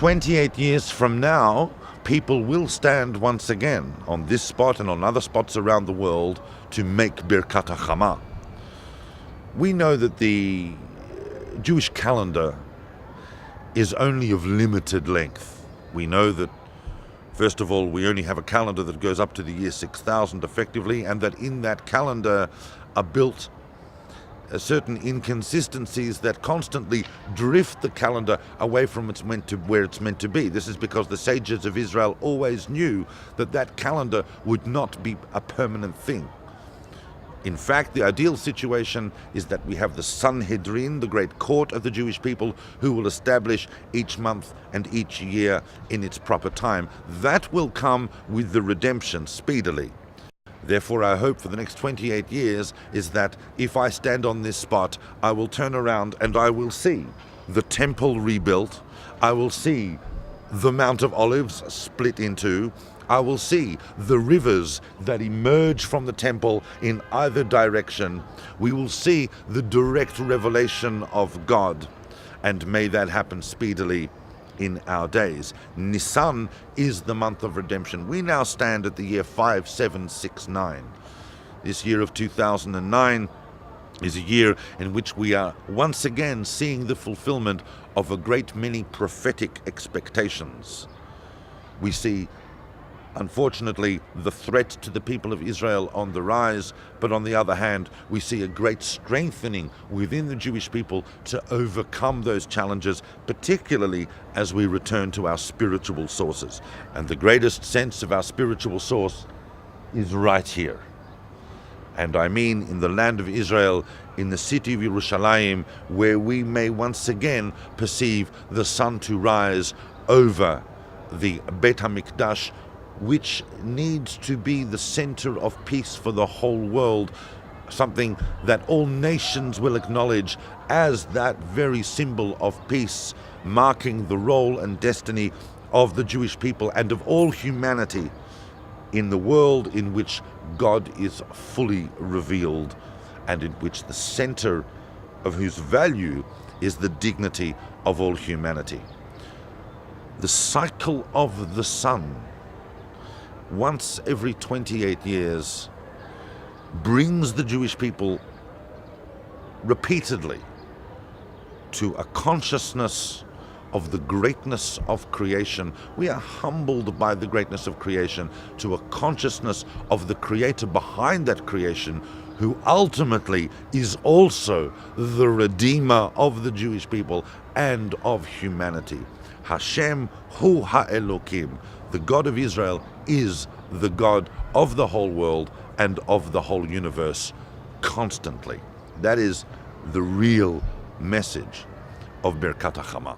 28 years from now, people will stand once again on this spot and on other spots around the world to make Birkat Hachama. We know that the Jewish calendar is only of limited length. We know that, first of all, we only have a calendar that goes up to the year 6000 effectively, and that in that calendar are built certain inconsistencies that constantly drift the calendar away from where it's meant to be. This is because the sages of Israel always knew that that calendar would not be a permanent thing. In fact, the ideal situation is that we have the Sanhedrin, the great court of the Jewish people, who will establish each month and each year in its proper time. That will come with the redemption speedily. Therefore, our hope for the next 28 years is that if I stand on this spot, I will turn around and I will see the temple rebuilt. I will see the Mount of Olives split in two. I will see the rivers that emerge from the temple in either direction. We will see the direct revelation of God, and may that happen speedily in our days. Nisan is the month of redemption. We now stand at the year 5769. This year of 2009 is a year in which we are once again seeing the fulfillment of a great many prophetic expectations. We see, unfortunately, the threat to the people of Israel on the rise, but on the other hand, we see a great strengthening within the Jewish people to overcome those challenges, particularly as we return to our spiritual sources. And the greatest sense of our spiritual source is right here. And I mean in the land of Israel, in the city of Yerushalayim, where we may once again perceive the sun to rise over the Beit HaMikdash, which needs to be the center of peace for the whole world, something that all nations will acknowledge as that very symbol of peace, marking the role and destiny of the Jewish people and of all humanity in the world in which God is fully revealed, and in which the center of whose value is the dignity of all humanity. The cycle of the sun, once every 28 years, brings the Jewish people repeatedly to a consciousness of the greatness of creation. We are humbled by the greatness of creation to a consciousness of the Creator behind that creation, who ultimately is also the Redeemer of the Jewish people and of humanity. Hashem hu ha'elokim. The God of Israel is the God of the whole world and of the whole universe constantly. That is the real message of Birkat Hachama.